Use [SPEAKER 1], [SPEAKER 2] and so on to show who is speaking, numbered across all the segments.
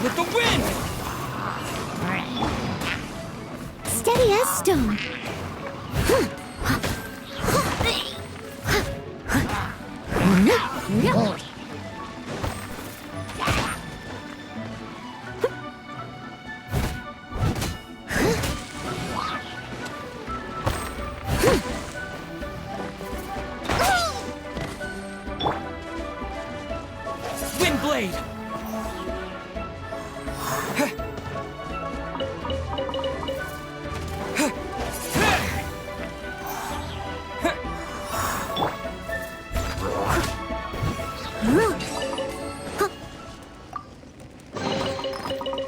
[SPEAKER 1] With the wind!
[SPEAKER 2] Steady as stone.
[SPEAKER 1] Wind blade!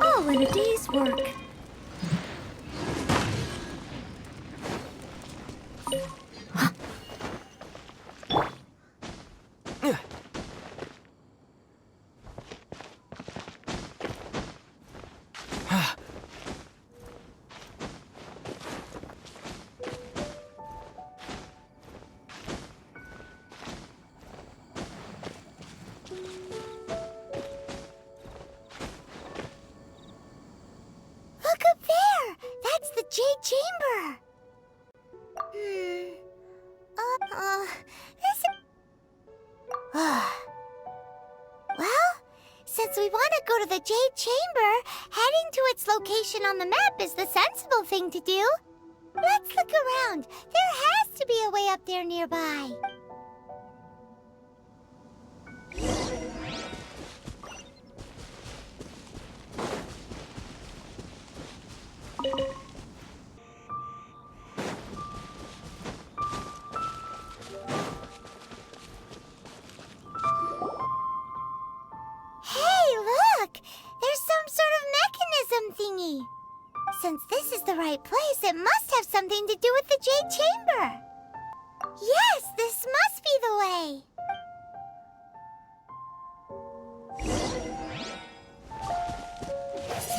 [SPEAKER 2] All in a day's work. Look up there! That's the Jade Chamber! Well, since we want to go to the Jade Chamber, heading to its location on the map is the sensible thing to do. Let's look around. There has to be a way up there nearby. Hey, look! There's some sort of mechanism thingy. Since this is the right place, it must have something to do with the Jade Chamber. Yes, this must be the way.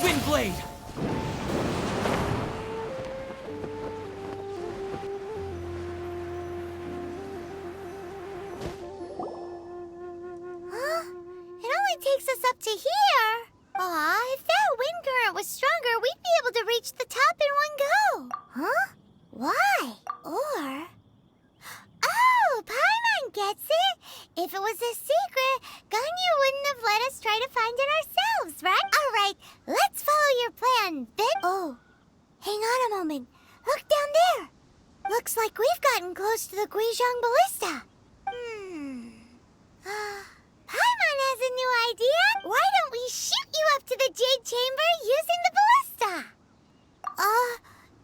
[SPEAKER 1] Wind blade!
[SPEAKER 2] Huh? It only takes us up to here. Aw, if that wind current was stronger, we'd be able to reach the top in one go. Huh? Why? Or... Oh, Paimon gets it! If it was a secret, Ganyu wouldn't have let us try to find it ourselves, right? Alright, let's follow your plan, then... Oh, hang on a moment. Look down there. Looks like we've gotten close to the Guizhong Ballista. Paimon has a new idea. Why don't we shoot you up to the Jade Chamber using the ballista?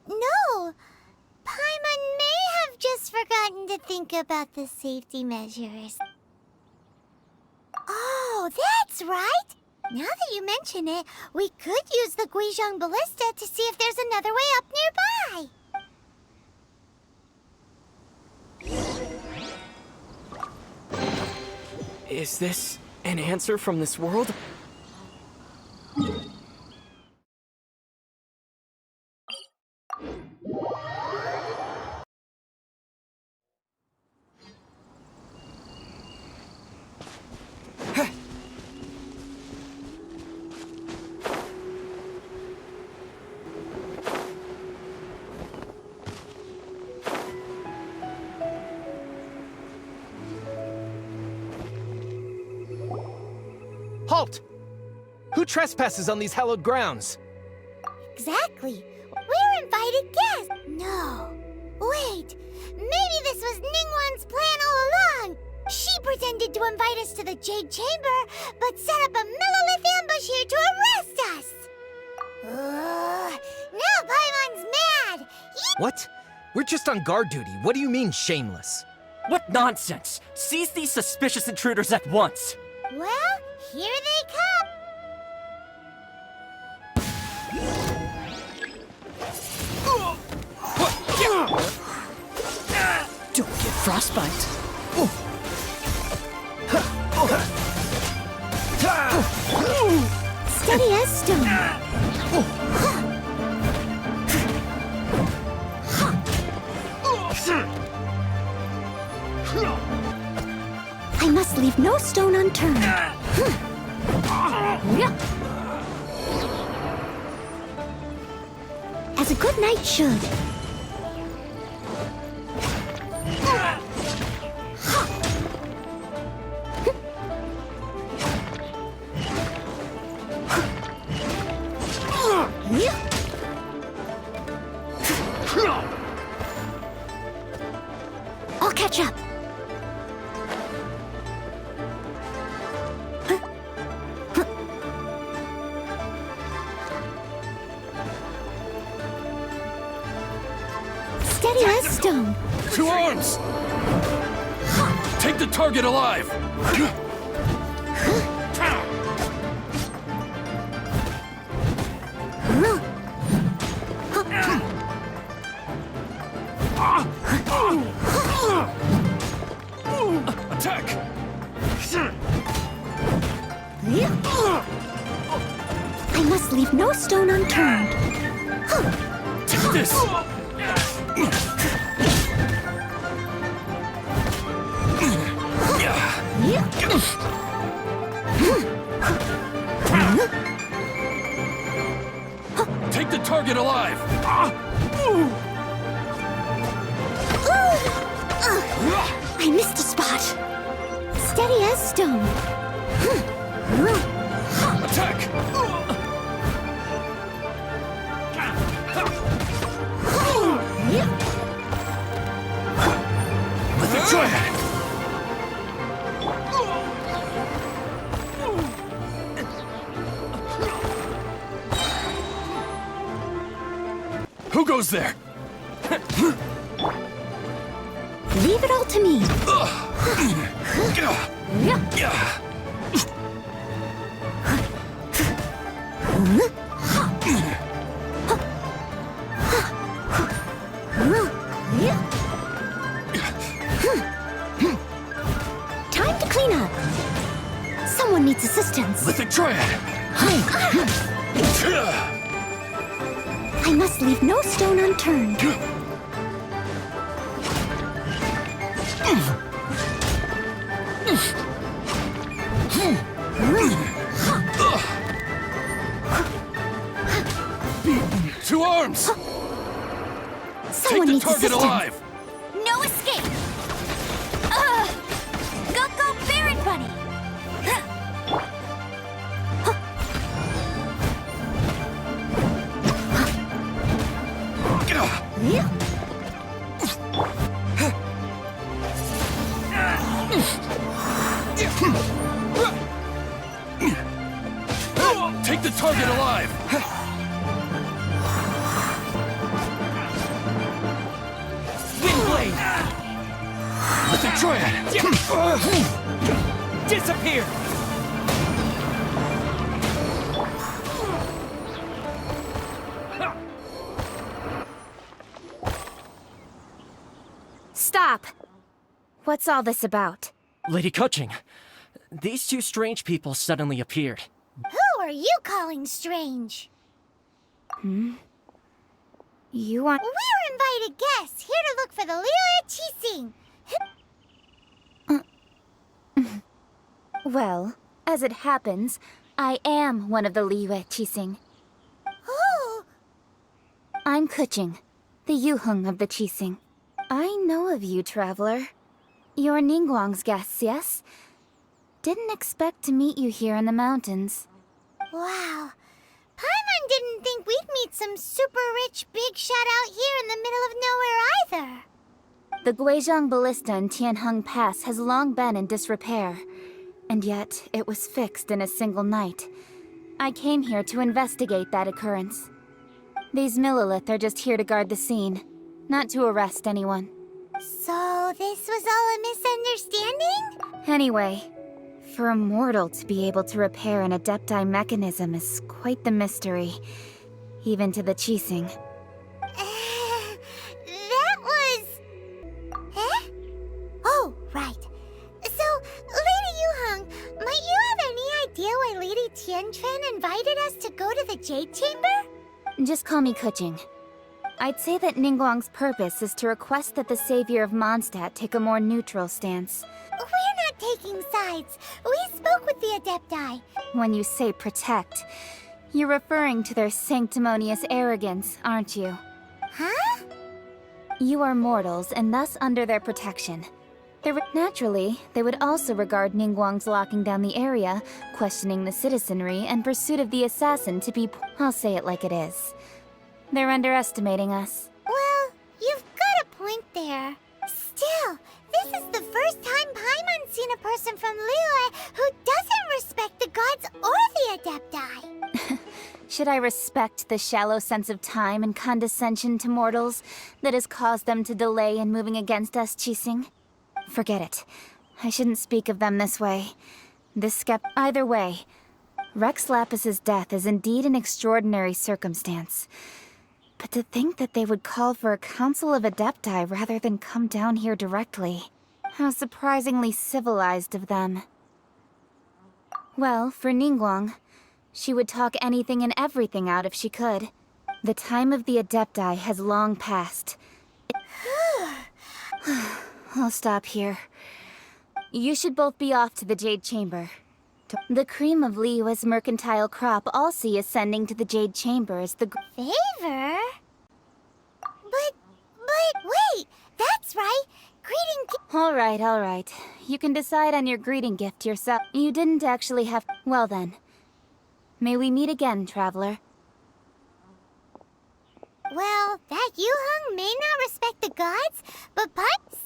[SPEAKER 2] No. Paimon may have just forgotten to think about the safety measures. Oh, that's right. Now that you mention it, we could use the Guizhong Ballista to see if there's another way up nearby.
[SPEAKER 1] Is this an answer from this world?
[SPEAKER 3] Halt! Who trespasses on these hallowed grounds?
[SPEAKER 2] Exactly. We're invited guests. No. Wait. Maybe this was Ningguang's plan all along. She pretended to invite us to the Jade Chamber, but set up a millilith ambush here to arrest us. Now Paimon's mad.
[SPEAKER 3] What? We're just on guard duty. What do you mean, shameless?
[SPEAKER 1] What nonsense! Seize these suspicious intruders at once!
[SPEAKER 2] Well, here they come.
[SPEAKER 1] Don't get frostbite.
[SPEAKER 2] Steady as stone. I must leave no stone unturned. As a good knight should. I'll catch up. Steady as stone.
[SPEAKER 4] To arms! Take the target alive! Attack!
[SPEAKER 2] I must leave no stone unturned.
[SPEAKER 4] Take this! Take the target alive!
[SPEAKER 2] I missed a spot. Steady as stone.
[SPEAKER 4] Attack! Let the try! Who goes there?
[SPEAKER 2] Leave it all to me. Time to clean up. Someone needs assistance.
[SPEAKER 4] Let the triad!
[SPEAKER 2] I must leave no stone unturned.
[SPEAKER 4] To arms!
[SPEAKER 2] Someone
[SPEAKER 4] Take the
[SPEAKER 2] needs
[SPEAKER 4] target
[SPEAKER 2] assistance.
[SPEAKER 4] alive!
[SPEAKER 2] No escape! Go, Baron Bunny!
[SPEAKER 4] Take the target alive!
[SPEAKER 1] Windblade!
[SPEAKER 4] Let the triad!
[SPEAKER 1] Disappear!
[SPEAKER 5] Stop! What's all this about?
[SPEAKER 1] Lady Kuching, these two strange people suddenly appeared.
[SPEAKER 2] Who are you calling strange?
[SPEAKER 5] You want...
[SPEAKER 2] We're invited guests here to look for the Liu Qixing.
[SPEAKER 5] Well, as it happens, I am one of the Liyue Qixing.
[SPEAKER 2] Oh,
[SPEAKER 5] I'm Kuching, the Yuheng of the Qixing. I know of you, traveler. You're Ningguang's guests, yes? Didn't expect to meet you here in the mountains.
[SPEAKER 2] wow. Paimon didn't think we'd meet some super rich big shot out here in the middle of nowhere either.
[SPEAKER 5] The Guizhong Ballista in Tianheng Pass has long been in disrepair, and yet it was fixed in a single night. I came here to investigate that occurrence. These Millilith are just here to guard the scene, not to arrest anyone.
[SPEAKER 2] So this was all a misunderstanding?
[SPEAKER 5] Anyway, for a mortal to be able to repair an Adepti mechanism is quite the mystery, even to the Qixing.
[SPEAKER 2] That was... Eh? Oh, right. So, Lady Yuheng, might you have any idea why Lady Tianquan invited us to go to the Jade Chamber?
[SPEAKER 5] Just call me Kuching. I'd say that Ningguang's purpose is to request that the savior of Mondstadt take a more neutral stance.
[SPEAKER 2] We're not taking sides. We spoke with the Adepti.
[SPEAKER 5] When you say protect, you're referring to their sanctimonious arrogance, aren't you?
[SPEAKER 2] Huh?
[SPEAKER 5] You are mortals, and thus under their protection. Naturally, they would also regard Ningguang's locking down the area, questioning the citizenry, and pursuit of the assassin to be... I'll say it like it is. They're underestimating us.
[SPEAKER 2] Well, you've got a point there. Still, this is the first time Paimon's seen a person from Liyue who doesn't respect the gods or the Adepti.
[SPEAKER 5] Should I respect the shallow sense of time and condescension to mortals that has caused them to delay in moving against us, Qixing? Forget it. I shouldn't speak of them this way. Either way, Rex Lapis's death is indeed an extraordinary circumstance. But to think that they would call for a council of Adepti rather than come down here directly. How surprisingly civilized of them. Well, for Ningguang, she would talk anything and everything out if she could. The time of the Adepti has long passed. I'll stop here. You should both be off to the Jade Chamber. The cream of Liyue's mercantile crop all see ascending to the Jade Chamber as the...
[SPEAKER 2] Favor? But wait, that's right.
[SPEAKER 5] All right. You can decide on your greeting gift yourself. You didn't actually have... Well then. May we meet again, traveler.
[SPEAKER 2] Well, that Yuheng may not respect the gods, but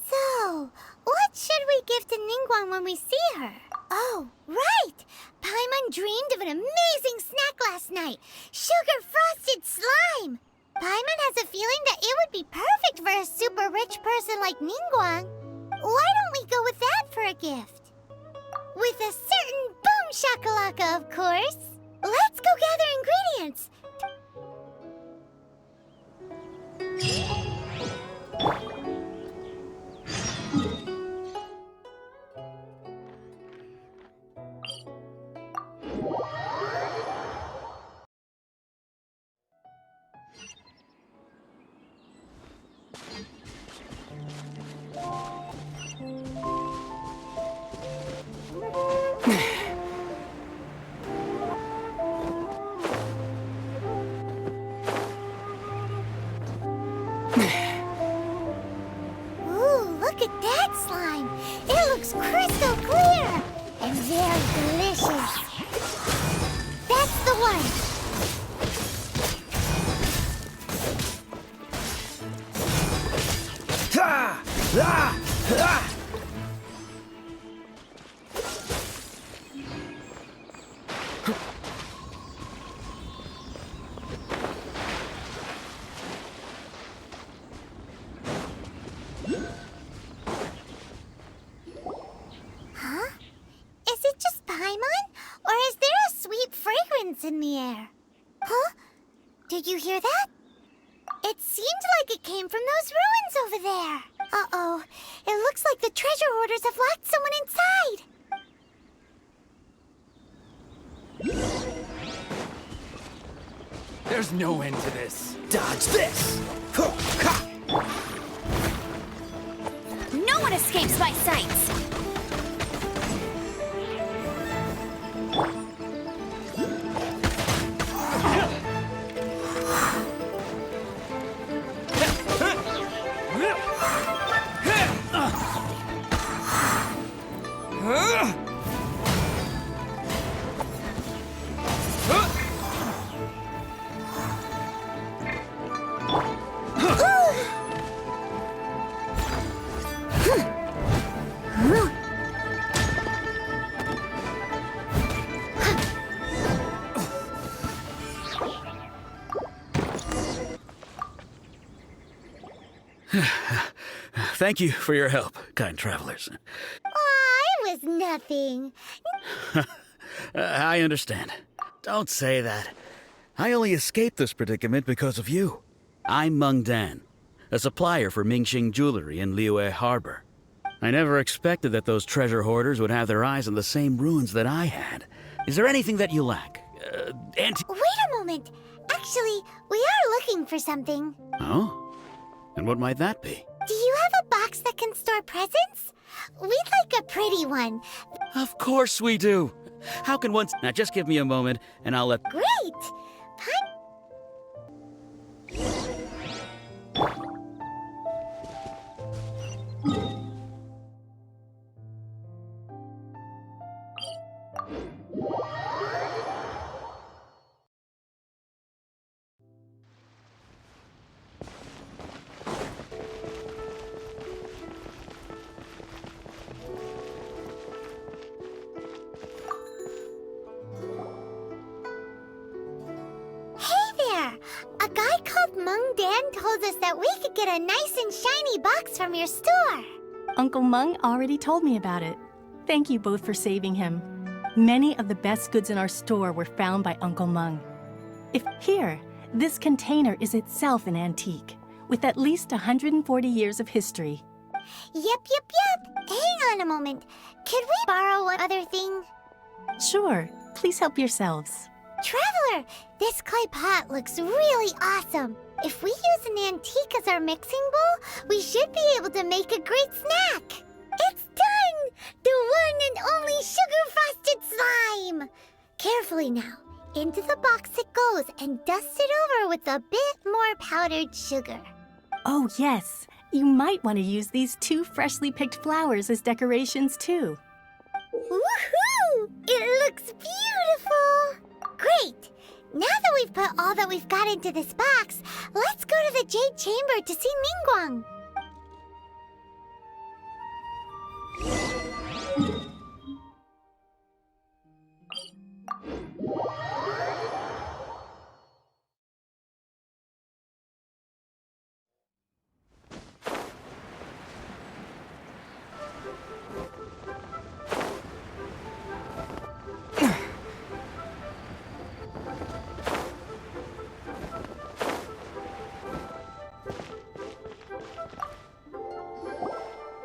[SPEAKER 2] So, what should we give to Ningguang when we see her? Oh, right! Paimon dreamed of an amazing snack last night. Sugar-frosted slime! Paimon has a feeling that it would be perfect for a super rich person like Ningguang. Why don't we go with that for a gift? With a certain boom shakalaka, of course. Let's go gather ingredients. Look at that slime! It looks crystal clear! And very delicious! That's the one!
[SPEAKER 3] Ha! Ah! Ah!
[SPEAKER 2] Huh? Is it just Paimon? Or is there a sweet fragrance in the air? Huh? Did you hear that? It seemed like it came from those ruins over there. Uh-oh. It looks like the treasure hoarders have locked someone inside.
[SPEAKER 4] There's no end to this.
[SPEAKER 3] Dodge this! Huh, ha!
[SPEAKER 5] No one escapes my sights!
[SPEAKER 4] Thank you for your help, kind travelers.
[SPEAKER 2] Aw, it was nothing.
[SPEAKER 4] I understand. Don't say that. I only escaped this predicament because of you. I'm Meng Dan, a supplier for Mingxing jewelry in Liyue Harbor. I never expected that those treasure hoarders would have their eyes on the same ruins that I had. Is there anything that you lack?
[SPEAKER 2] Wait a moment. Actually, Actually, we are looking for something.
[SPEAKER 4] Oh? And what might that be?
[SPEAKER 2] Do you have a box that can store presents? We'd like a pretty one.
[SPEAKER 4] Of course we do! How can one... Now just give me a moment, and I'll let...
[SPEAKER 2] Great! A guy called Mung Dan told us that we could get a nice and shiny box from your store.
[SPEAKER 6] Uncle Mung already told me about it. Thank you both for saving him. Many of the best goods in our store were found by Uncle Mung. Here, this container is itself an antique, with at least 140 years of history.
[SPEAKER 2] Yep. Hang on a moment. Could we borrow one other thing?
[SPEAKER 6] Sure, please help yourselves.
[SPEAKER 2] Traveler, this clay pot looks really awesome. If we use an antique as our mixing bowl, we should be able to make a great snack. It's done! The one and only sugar-frosted slime! Carefully now. Into the box it goes and dust it over with a bit more powdered sugar.
[SPEAKER 6] Oh yes, you might want to use these 2 freshly picked flowers as decorations too.
[SPEAKER 2] Woohoo! It looks beautiful! Great! Now that we've put all that we've got into this box, let's go to the Jade Chamber to see Ningguang.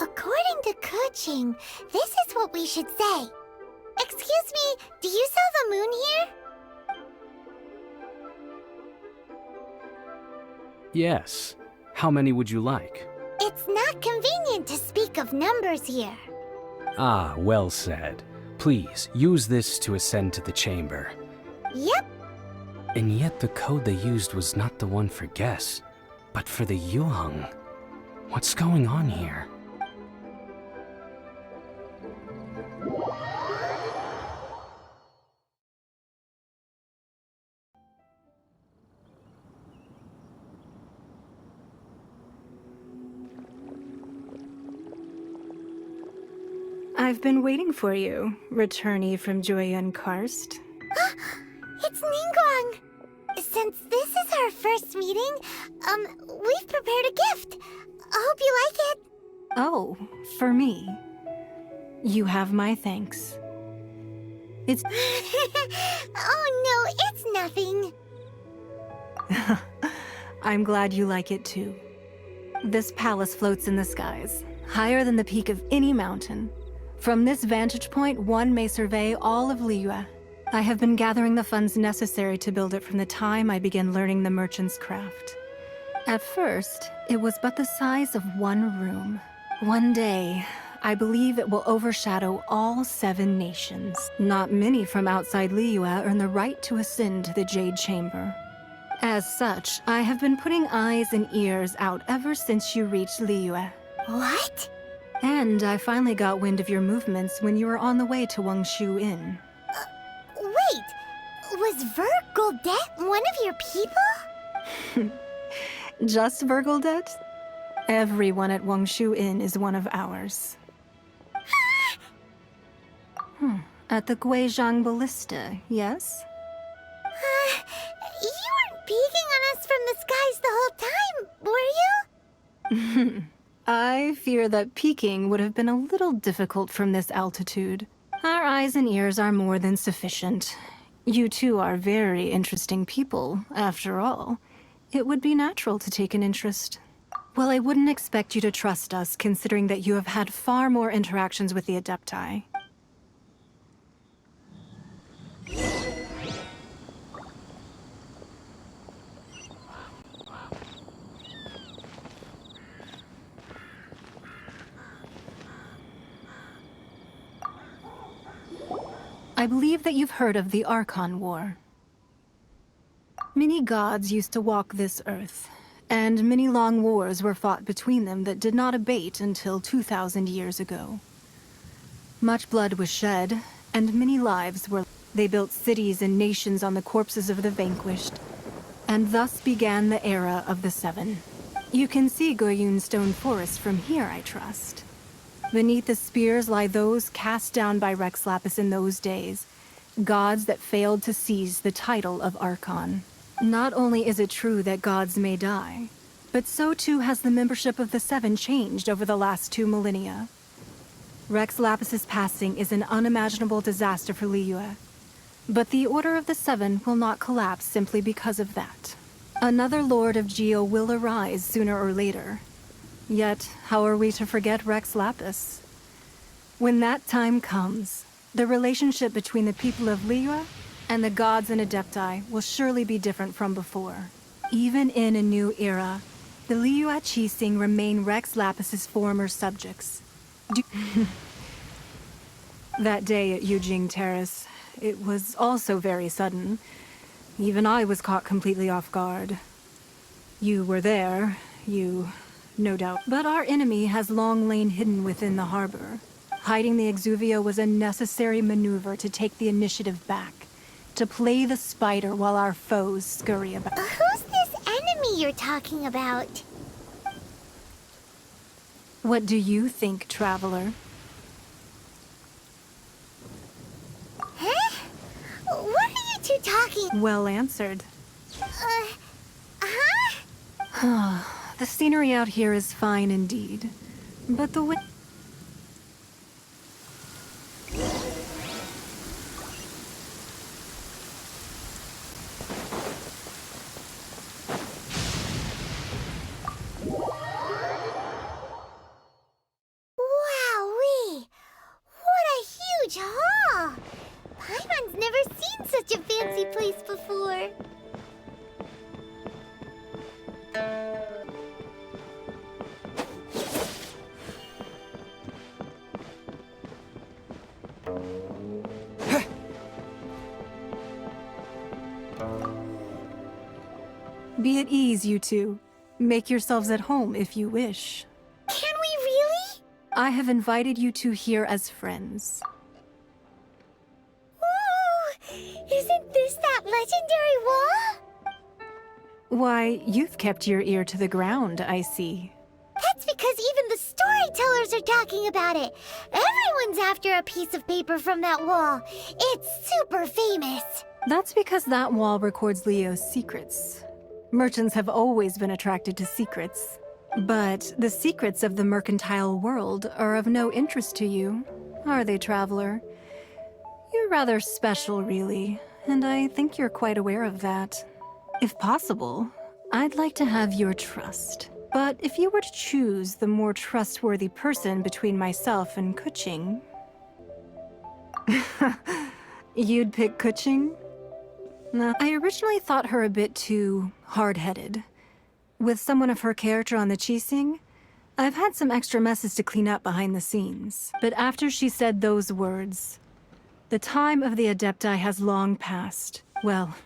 [SPEAKER 2] According to Kuching, this is what we should say. Excuse me, do you sell the moon here?
[SPEAKER 7] Yes. How many would you like?
[SPEAKER 2] It's not convenient to speak of numbers here.
[SPEAKER 7] Ah, well said. Please, use this to ascend to the chamber.
[SPEAKER 2] Yep.
[SPEAKER 7] And yet the code they used was not the one for guess, but for the Yuheng. What's going on here?
[SPEAKER 8] I've been waiting for you, returnee from Jueyun Karst.
[SPEAKER 2] It's Ningguang! Since this is our first meeting, we've prepared a gift. I hope you like it.
[SPEAKER 8] Oh, for me. You have my thanks. It's...
[SPEAKER 2] Oh no, it's nothing.
[SPEAKER 8] I'm glad you like it too. This palace floats in the skies, higher than the peak of any mountain. From this vantage point, one may survey all of Liyue. I have been gathering the funds necessary to build it from the time I began learning the merchant's craft. At first, it was but the size of one room. One day, I believe it will overshadow all 7 nations. Not many from outside Liyue earn the right to ascend to the Jade Chamber. As such, I have been putting eyes and ears out ever since you reached Liyue.
[SPEAKER 2] What?
[SPEAKER 8] And I finally got wind of your movements when you were on the way to Wangshu Inn.
[SPEAKER 2] Wait, was Vergoldet one of your people?
[SPEAKER 8] Just Vergoldet? Everyone at Wangshu Inn is one of ours. At the Guizhang Ballista, yes?
[SPEAKER 2] You weren't peeking on us from the skies the whole time, were you?
[SPEAKER 8] I fear that peeking would have been a little difficult from this altitude. Our eyes and ears are more than sufficient. You two are very interesting people, after all. It would be natural to take an interest. Well, I wouldn't expect you to trust us, considering that you have had far more interactions with the Adepti. I believe that you've heard of the Archon War. Many gods used to walk this earth, and many long wars were fought between them that did not abate until 2,000 years ago. Much blood was shed, and many lives were. They built cities and nations on the corpses of the vanquished, and thus began the era of the Seven. You can see Goyun Stone Forest from here, I trust. Beneath the spears lie those cast down by Rex Lapis in those days, gods that failed to seize the title of Archon. Not only is it true that gods may die, but so too has the membership of the Seven changed over the last 2 millennia. Rex Lapis's passing is an unimaginable disaster for Liyue, but the Order of the Seven will not collapse simply because of that. Another Lord of Geo will arise sooner or later. Yet, how are we to forget Rex Lapis? When that time comes, the relationship between the people of Liyue and the gods and Adepti will surely be different from before. Even in a new era, the Liyue Qixing remain Rex Lapis's former subjects. That day at Yujing Terrace, it was also very sudden. Even I was caught completely off guard. You were there, no doubt. But our enemy has long lain hidden within the harbor. Hiding the Exuvia was a necessary maneuver to take the initiative back, to play the spider while our foes scurry about.
[SPEAKER 2] Who's this enemy you're talking about?
[SPEAKER 8] What do you think, traveler?
[SPEAKER 2] Huh? What are you two talking?
[SPEAKER 8] Well answered.
[SPEAKER 2] Huh?
[SPEAKER 8] The scenery out here is fine indeed, but the wind...
[SPEAKER 2] Wowee! What a huge hall! Paimon's never seen such a fancy place before.
[SPEAKER 8] Be at ease, you two. Make yourselves at home if you wish.
[SPEAKER 2] Can we really?
[SPEAKER 8] I have invited you two here as friends.
[SPEAKER 2] Ooh! Isn't this that legendary wall?
[SPEAKER 8] Why, you've kept your ear to the ground, I see.
[SPEAKER 2] That's because even the storytellers are talking about it. Everyone's after a piece of paper from that wall. It's super famous.
[SPEAKER 8] That's because that wall records Leo's secrets. Merchants have always been attracted to secrets. But the secrets of the mercantile world are of no interest to you, are they, traveler? You're rather special, really, and I think you're quite aware of that. If possible, I'd like to have your trust. But if you were to choose the more trustworthy person between myself and Kuching... You'd pick Kuching? No, I originally thought her a bit too hard-headed. With someone of her character on the Qixing, I've had some extra messes to clean up behind the scenes. But after she said those words, the time of the Adepti has long passed. Well,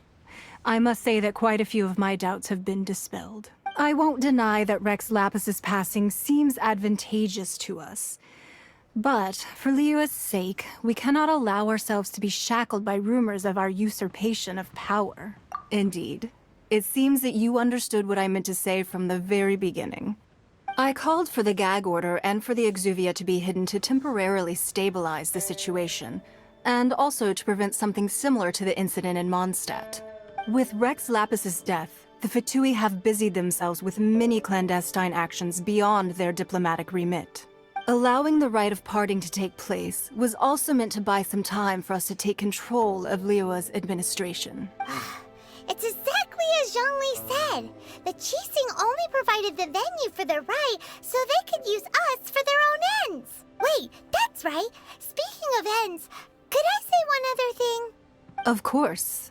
[SPEAKER 8] I must say that quite a few of my doubts have been dispelled. I won't deny that Rex Lapis's passing seems advantageous to us. But, for Liyue's sake, we cannot allow ourselves to be shackled by rumors of our usurpation of power. Indeed. It seems that you understood what I meant to say from the very beginning. I called for the gag order and for the Exuvia to be hidden to temporarily stabilize the situation, and also to prevent something similar to the incident in Mondstadt. With Rex Lapis's death, the Fatui have busied themselves with many clandestine actions beyond their diplomatic remit. Allowing the rite of parting to take place was also meant to buy some time for us to take control of Liyue's administration.
[SPEAKER 2] It's exactly as Zhongli said. The Qixing only provided the venue for the rite so they could use us for their own ends. Wait, that's right. Speaking of ends, could I say one other thing?
[SPEAKER 8] Of course.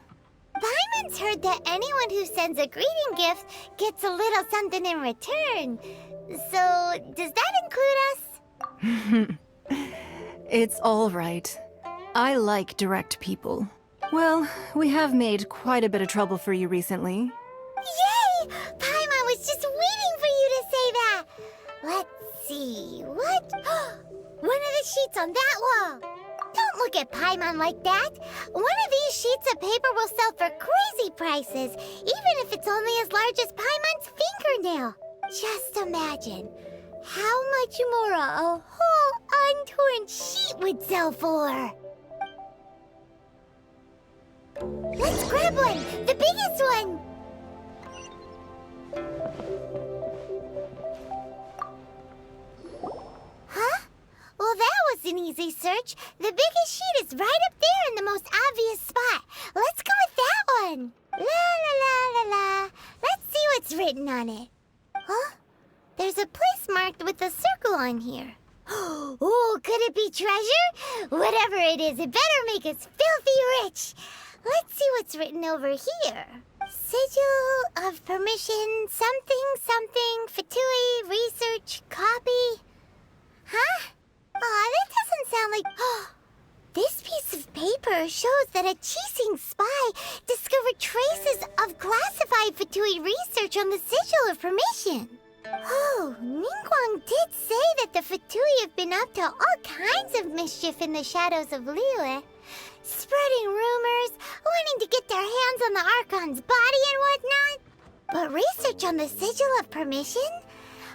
[SPEAKER 2] Paimon's heard that anyone who sends a greeting gift gets a little something in return. So, does that include us?
[SPEAKER 8] It's all right. I like direct people. Well, we have made quite a bit of trouble for you recently.
[SPEAKER 2] Yay! Paimon was just waiting for you to say that! Let's see, what? One of the sheets on that wall! Don't look at Paimon like that! One of these sheets of paper will sell for crazy prices, even if it's only as large as Paimon's fingernail. Just imagine how much more a whole untorn sheet would sell for. Let's grab one! The biggest one! Huh? Well, that was an easy search. The biggest sheet is right up there in the most obvious spot. Let's go with that one. La la la la la. Let's see what's written on it. Huh? There's a place marked with a circle on here. Oh, could it be treasure? Whatever it is, it better make us filthy rich. Let's see what's written over here. Sigil of permission, something, something, Fatui, research, copy. Huh? Aw, that doesn't sound like... This piece of paper shows that a Qixing spy discovered traces of classified Fatui research on the Sigil of permission. Oh, Ningguang did say that the Fatui have been up to all kinds of mischief in the shadows of Liyue. Spreading rumors, wanting to get their hands on the Archon's body and whatnot. But research on the Sigil of Permission?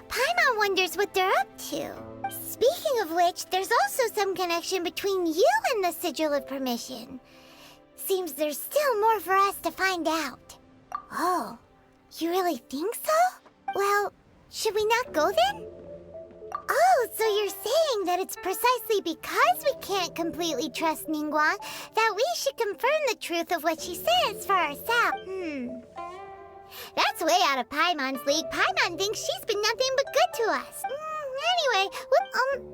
[SPEAKER 2] Paimon wonders what they're up to. Speaking of which, there's also some connection between you and the Sigil of Permission. Seems there's still more for us to find out. Oh, you really think so? Well, should we not go then? Oh, so you're saying that it's precisely because we can't completely trust Ningguang that we should confirm the truth of what she says for ourselves. That's way out of Paimon's league. Paimon thinks she's been nothing but good to us. Anyway,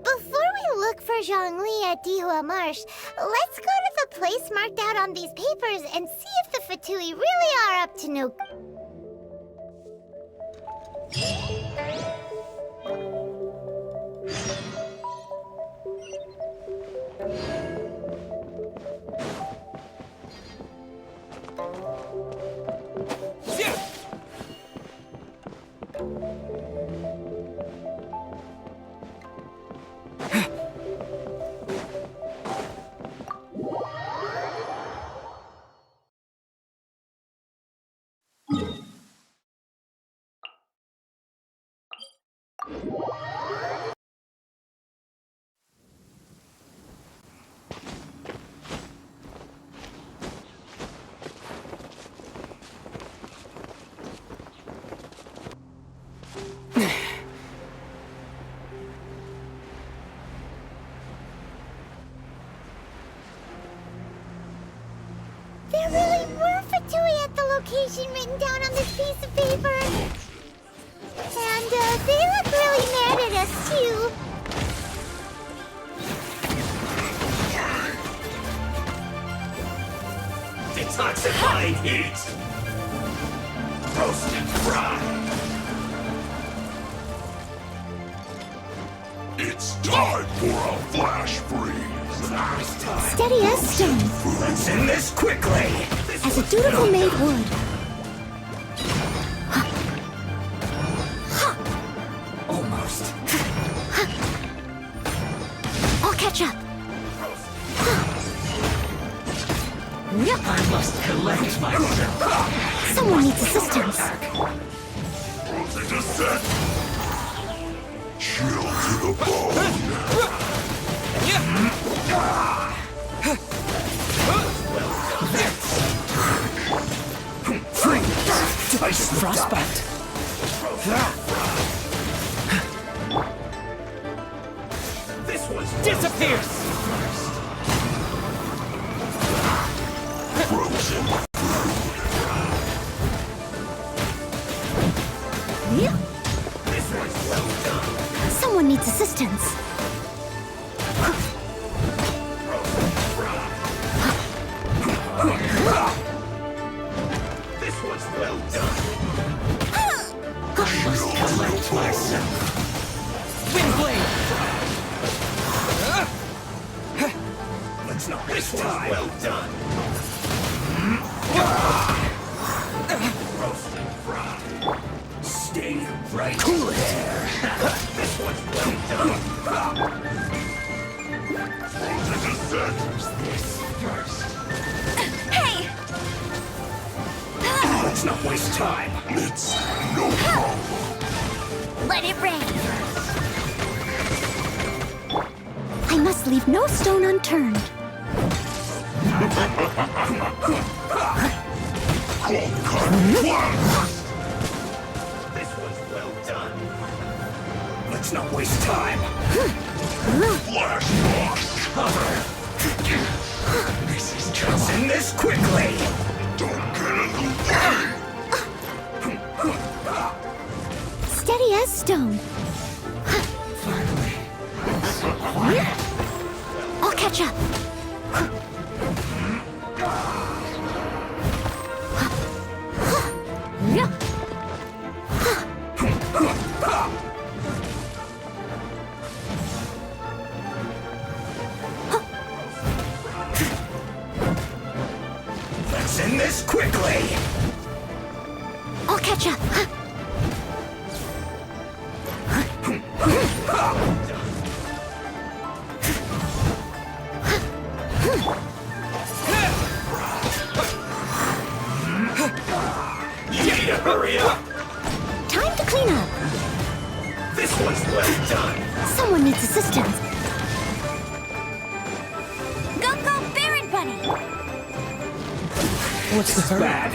[SPEAKER 2] before we look for Zhongli at Dihua Marsh, let's go to the place marked out on these papers and see if the Fatui really are up to no... There really were Fatui at the location written down on this piece of paper. And they look really mad at us, too.
[SPEAKER 1] Detoxifying heat! Roast and fry!
[SPEAKER 9] It's time for a flash freeze.
[SPEAKER 2] Steady as stone.
[SPEAKER 1] Let's end this quickly!
[SPEAKER 2] As a dutiful maid would.
[SPEAKER 1] Almost.
[SPEAKER 2] I'll catch up.
[SPEAKER 1] I must collect myself.
[SPEAKER 2] Someone needs assistance.
[SPEAKER 9] Frozen to set. Chill to the bone.
[SPEAKER 1] Freeze! Frostbite! This was disappears!
[SPEAKER 9] Frozen.
[SPEAKER 1] This was well done!
[SPEAKER 2] Someone needs assistance.
[SPEAKER 1] This was well done! I must collect myself! Windblade! Let's Let's not waste time. Well done. Roasted fry. Stay right there. This one's well done. This first.
[SPEAKER 2] Hey!
[SPEAKER 1] Let's not waste time. It's no problem.
[SPEAKER 2] Let it rain. I must leave no stone unturned.
[SPEAKER 1] This was well done. Let's not waste time. Flash box cover. This is just in this quickly. Don't get in the way.
[SPEAKER 2] Steady as stone. I'll catch up.
[SPEAKER 1] Let's end this quickly.
[SPEAKER 2] I'll catch up.
[SPEAKER 1] You need to hurry up.
[SPEAKER 2] Time to clean up.
[SPEAKER 1] This one's well done.
[SPEAKER 2] Someone needs assistance. Go, Baron Bunny!
[SPEAKER 1] What's this bad?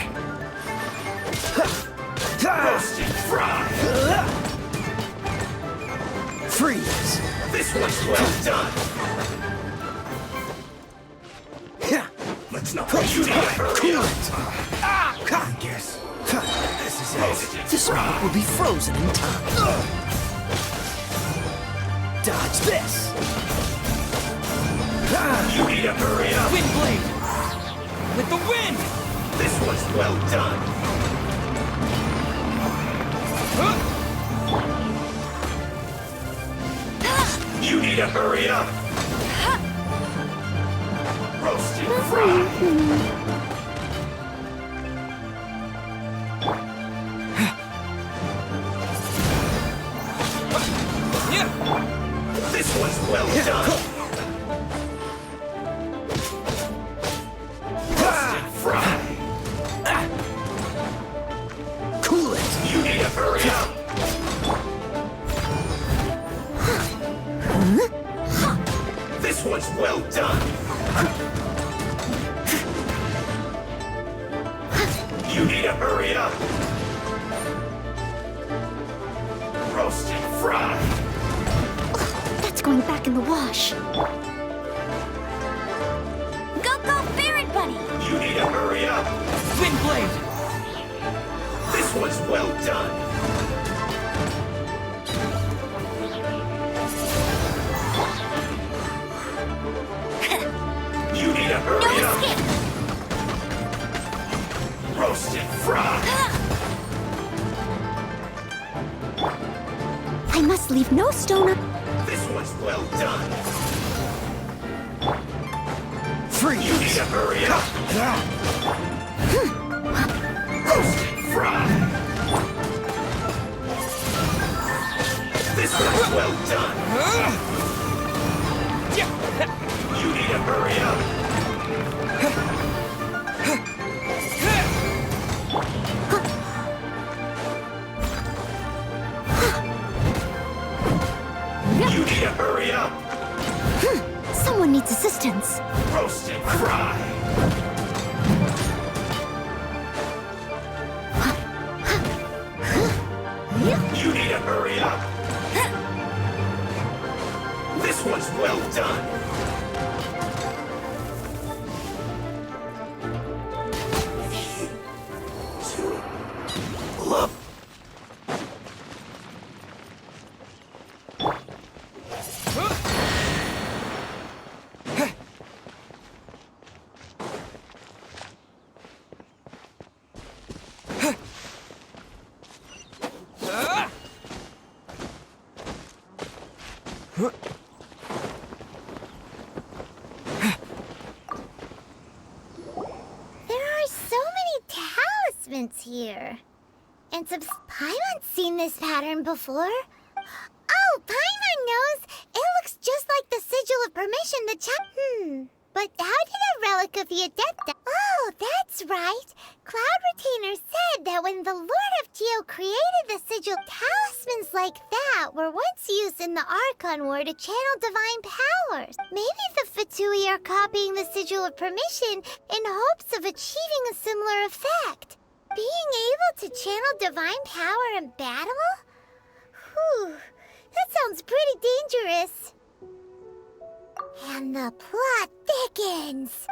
[SPEAKER 1] Roasted fry. Freeze. This one's well done. Let's not waste time. Cool it. I guess. This is it. This one will be frozen in time. Dodge this. You need to hurry up. Wind blade. With the wind. This one's well done. You need to hurry up. Roasted fry. This one's well done. Roasted fry. Cool it. You need to hurry up. This one's well done. You need to hurry up. Roasted fry.
[SPEAKER 2] That's going back in the wash. Go, Baron Bunny!
[SPEAKER 1] You need to hurry up. Wind blade. This one's well done. You need to hurry up.
[SPEAKER 2] Escape.
[SPEAKER 1] Roasted fry.
[SPEAKER 2] I must leave no stone up.
[SPEAKER 1] This one's well done. Freeze. You need to hurry up. Roasted fry. This one's well done. You need to hurry up. You need to hurry up.
[SPEAKER 2] Someone needs assistance.
[SPEAKER 1] Roasted fry. You need to hurry up. This one's well done. Love.
[SPEAKER 2] difference here. And some Paimon's seen this pattern before. Oh, Paimon knows! It looks just like the sigil of permission the But how did a relic of the Adepta... Oh, that's right! Cloud Retainer said that when the Lord of Geo created the sigil, talismans like that were once used in the Archon War to channel divine powers. Maybe the Fatui are copying the sigil of permission in hopes of achieving a similar effect. Being able to channel divine power in battle? Whew, that sounds pretty dangerous. And the plot thickens.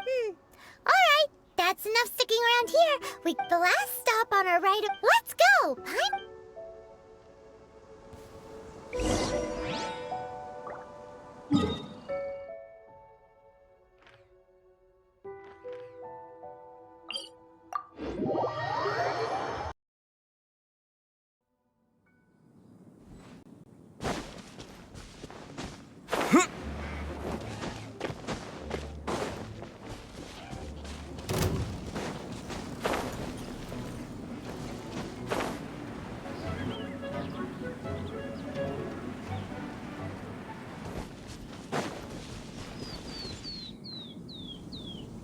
[SPEAKER 2] Alright, that's enough sticking around here. The last stop on our ride of... Let's go!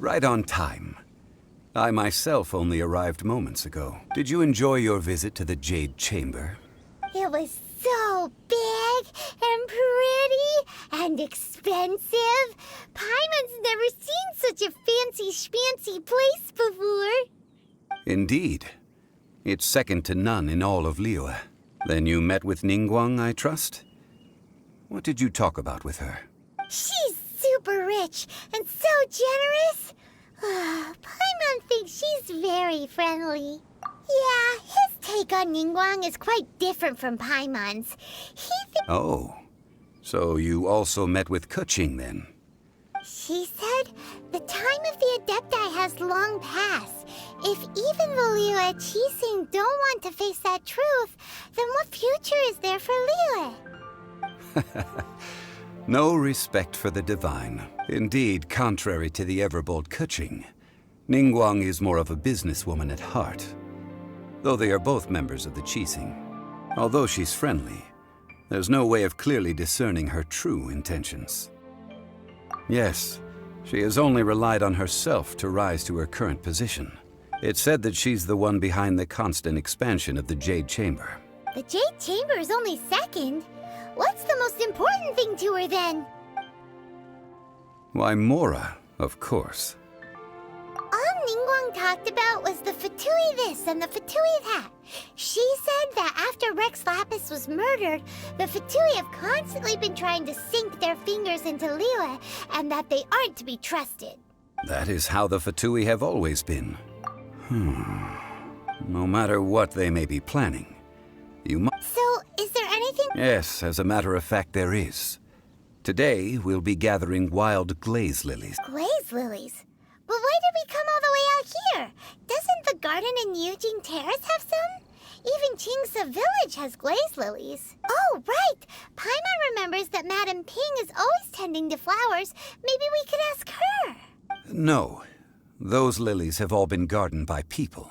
[SPEAKER 10] Right on time. I myself only arrived moments ago. Did you enjoy your visit to the Jade Chamber?
[SPEAKER 2] It was so big and pretty and expensive. Paimon's never seen such a fancy schmancy place before.
[SPEAKER 10] Indeed. It's second to none in all of Liyue. Then you met with Ningguang, I trust? What did you talk about with her?
[SPEAKER 2] She's super rich and so generous. Paimon thinks she's very friendly. Yeah, his take on Ningguang is quite different from Paimon's.
[SPEAKER 10] Oh, so you also met with Keqing then?
[SPEAKER 2] She said the time of the Adepti has long passed. If even the Liyue Qixing don't want to face that truth, then what future is there for Liyue?
[SPEAKER 10] No respect for the divine. Indeed, contrary to the ever-bold Keqing, Ningguang is more of a businesswoman at heart. Though they are both members of the Qixing. Although she's friendly, there's no way of clearly discerning her true intentions. Yes, she has only relied on herself to rise to her current position. It's said that she's the one behind the constant expansion of the Jade Chamber.
[SPEAKER 2] The Jade Chamber is only second. What's the most important thing to her, then?
[SPEAKER 10] Why, Mora, of course.
[SPEAKER 2] All Ningguang talked about was the Fatui this and the Fatui that. She said that after Rex Lapis was murdered, the Fatui have constantly been trying to sink their fingers into Liyue, and that they aren't to be trusted.
[SPEAKER 10] That is how the Fatui have always been. No matter what they may be planning, you must...
[SPEAKER 2] So, is there anything...
[SPEAKER 10] Yes, as a matter of fact, there is. Today, we'll be gathering wild glaze lilies.
[SPEAKER 2] Glaze lilies? But why did we come all the way out here? Doesn't the garden in Yujing Terrace have some? Even Qingse Village has glaze lilies. Oh, right! Paimon remembers that Madame Ping is always tending to flowers. Maybe we could ask her.
[SPEAKER 10] No. Those lilies have all been gardened by people.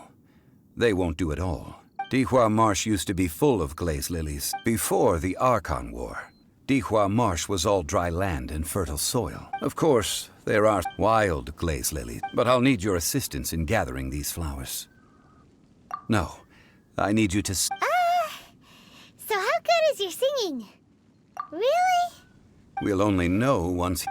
[SPEAKER 10] They won't do it all. Dihua Marsh used to be full of glaze lilies before the Archon War. Dihua Marsh was all dry land and fertile soil. Of course, there are wild glaze lilies, but I'll need your assistance in gathering these flowers. No, I need you to...
[SPEAKER 2] So how good is your singing? Really?
[SPEAKER 10] We'll only know once...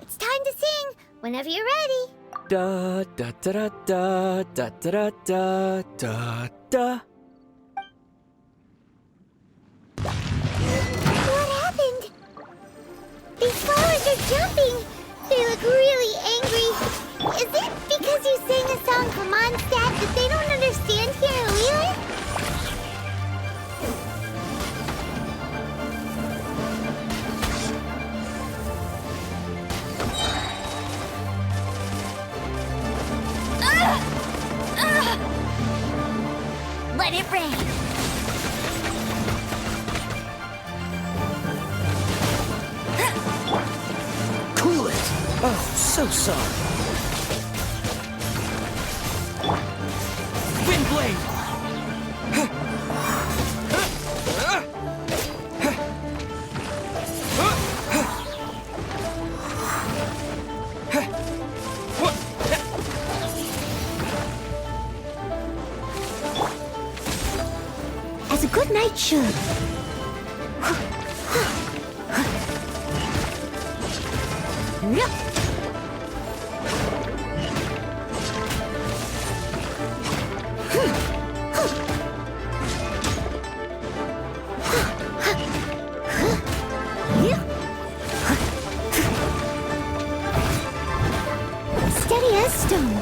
[SPEAKER 2] It's time to sing, whenever you're ready.
[SPEAKER 7] Da da da da da da da da da da.
[SPEAKER 2] What happened? These flowers are jumping. They look really angry. Is it because you sang a song from Mondstadt that they don't understand here in Liyue?
[SPEAKER 3] Oh, so sorry. Wind blade!
[SPEAKER 2] As a good knight should. Steady as stone.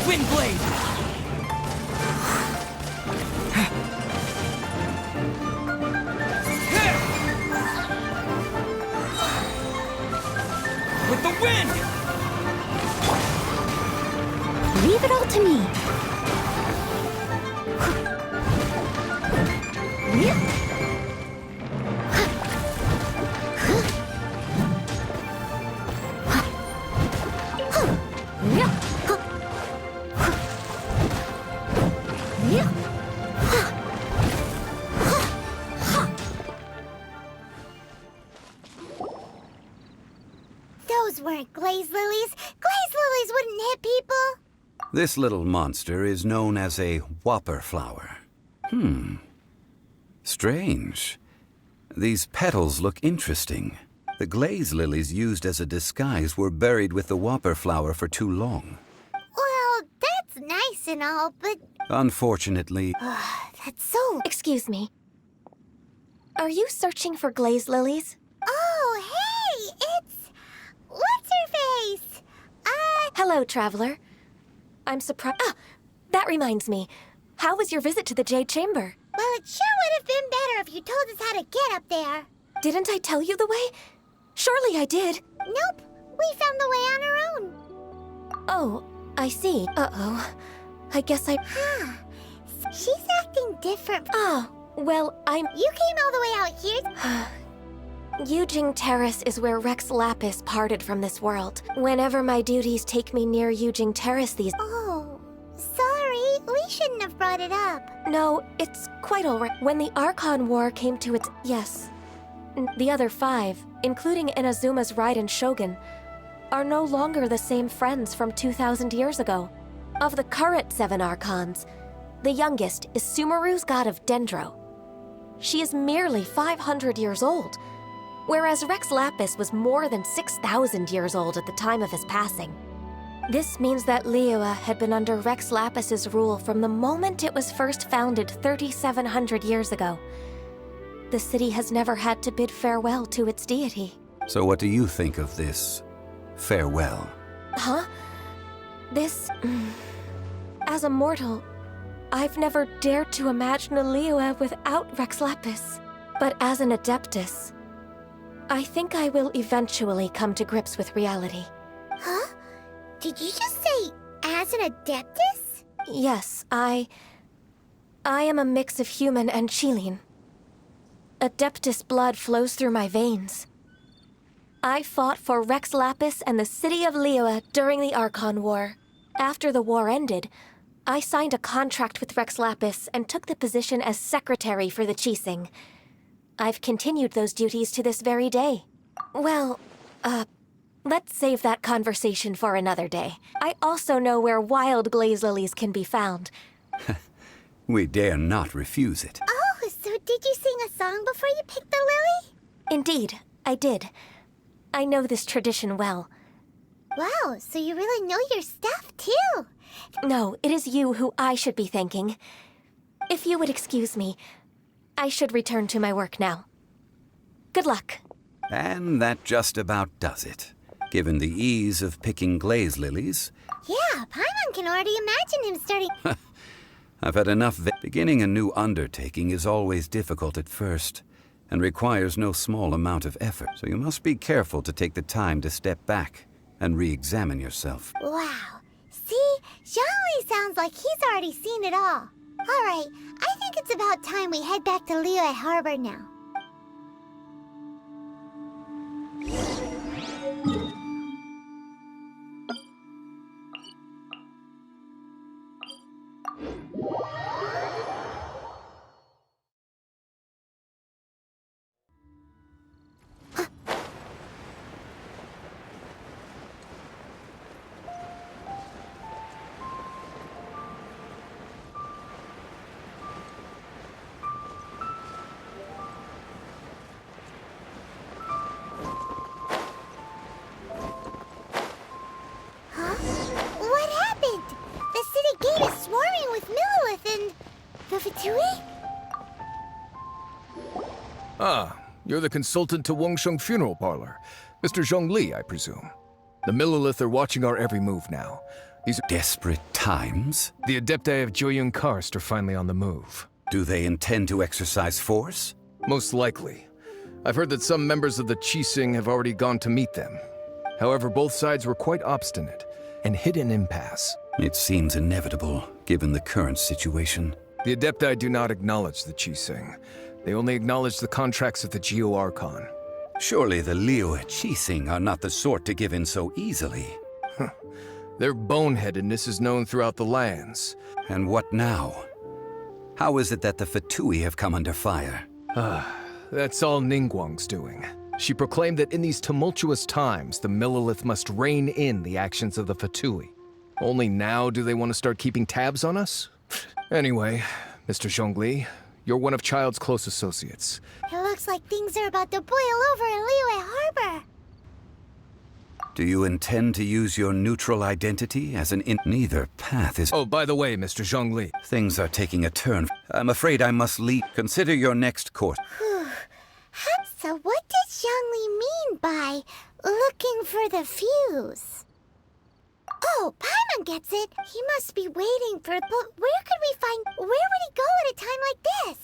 [SPEAKER 3] Wind blade! With the wind!
[SPEAKER 2] Leave it all to me. Those weren't glaze lilies. Glaze lilies wouldn't hit people.
[SPEAKER 10] This little monster is known as a whopper flower. Strange. These petals look interesting. The glaze lilies used as a disguise were buried with the whopper flower for too long.
[SPEAKER 2] Well, that's nice and all, but
[SPEAKER 10] Unfortunately,
[SPEAKER 2] that's so...
[SPEAKER 11] Excuse me. Are you searching for glaze lilies?
[SPEAKER 2] Oh, hey! It's... What's-her-face?
[SPEAKER 11] Hello, traveler. I'm surprised. Ah! That reminds me. How was your visit to the Jade Chamber?
[SPEAKER 2] Well, it sure would have been better if you told us how to get up there.
[SPEAKER 11] Didn't I tell you the way? Surely I did.
[SPEAKER 2] Nope. We found the way on our own.
[SPEAKER 11] Oh, I see. Uh-oh. I guess I...
[SPEAKER 2] Huh. She's acting different.
[SPEAKER 11] Oh, well, I'm...
[SPEAKER 2] You came all the way out here.
[SPEAKER 11] Yujing Terrace is where Rex Lapis parted from this world. Whenever my duties take me near Yujing Terrace these...
[SPEAKER 2] Oh, sorry. We shouldn't have brought it up.
[SPEAKER 11] No, it's quite all right. When the Archon War came to its... Yes. The other 5, including Inazuma's Raiden Shogun, are no longer the same friends from 2,000 years ago. Of the current 7 Archons, the youngest is Sumeru's god of Dendro. She is merely 500 years old, whereas Rex Lapis was more than 6,000 years old at the time of his passing. This means that Liyue had been under Rex Lapis's rule from the moment it was first founded 3,700 years ago. The city has never had to bid farewell to its deity.
[SPEAKER 10] so what do you think of this farewell?
[SPEAKER 11] Huh? This... As a mortal, I've never dared to imagine a Liyue without Rex Lapis. But as an Adeptus, I think I will eventually come to grips with reality.
[SPEAKER 2] Huh? Did you just say, as an Adeptus?
[SPEAKER 11] Yes, I am a mix of human and Chilean. Adeptus blood flows through my veins. I fought for Rex Lapis and the city of Liyue during the Archon War. After the war ended, I signed a contract with Rex Lapis and took the position as secretary for the Qixing. I've continued those duties to this very day. Well, let's save that conversation for another day. I also know where wild glaze lilies can be found.
[SPEAKER 10] We dare not refuse it.
[SPEAKER 2] Oh, so did you sing a song before you picked the lily?
[SPEAKER 11] Indeed, I did. I know this tradition well.
[SPEAKER 2] Wow, so you really know your stuff, too.
[SPEAKER 11] No, it is you who I should be thanking. If you would excuse me, I should return to my work now. Good luck.
[SPEAKER 10] And that just about does it. Given the ease of picking glaze lilies,
[SPEAKER 2] Yeah, Paimon can already imagine him starting...
[SPEAKER 10] I've had enough. Beginning a new undertaking is always difficult at first, and requires no small amount of effort. So you must be careful to take the time to step back and re-examine yourself.
[SPEAKER 2] Wow. See? Zhongli sounds like he's already seen it all. Alright, I think it's about time we head back to Liyue Harbor now. What happened? The city gate is swarming with Millilith and... the Fatui?
[SPEAKER 12] Ah, you're the consultant to Wengsheng Funeral Parlor. Mr. Zhongli, I presume. The Millilith are watching our every move now. These are
[SPEAKER 10] Desperate times?
[SPEAKER 12] the Adepti of Joyun Karst are finally on the move.
[SPEAKER 10] Do they intend to exercise force?
[SPEAKER 12] Most likely. I've heard that some members of the Qixing have already gone to meet them. However, both sides were quite obstinate and hit an impasse.
[SPEAKER 10] It seems inevitable, given the current situation.
[SPEAKER 12] The Adepti do not acknowledge the Qixing. They only acknowledge the contracts of the Geo Archon.
[SPEAKER 10] Surely the Liyue Qixing are not the sort to give in so easily.
[SPEAKER 12] Their boneheadedness is known throughout the lands.
[SPEAKER 10] And what now? How is it that the Fatui have come under fire?
[SPEAKER 12] That's all Ningguang's doing. She proclaimed that in these tumultuous times, the Millilith must rein in the actions of the Fatui. Only now do they want to start keeping tabs on us? Anyway, Mr. Zhongli, you're one of Child's close associates.
[SPEAKER 2] It looks like things are about to boil over in Liyue Harbor.
[SPEAKER 10] Do you intend to use your neutral identity as an neither path is...
[SPEAKER 12] Oh, by the way, Mr. Zhongli.
[SPEAKER 10] Things are taking a turn. I'm afraid I must leave. Consider your next course.
[SPEAKER 2] So what does Zhongli mean by looking for the fuse? Oh, Paimon gets it. He must be waiting for... But where could we find... Where would he go at a time like this?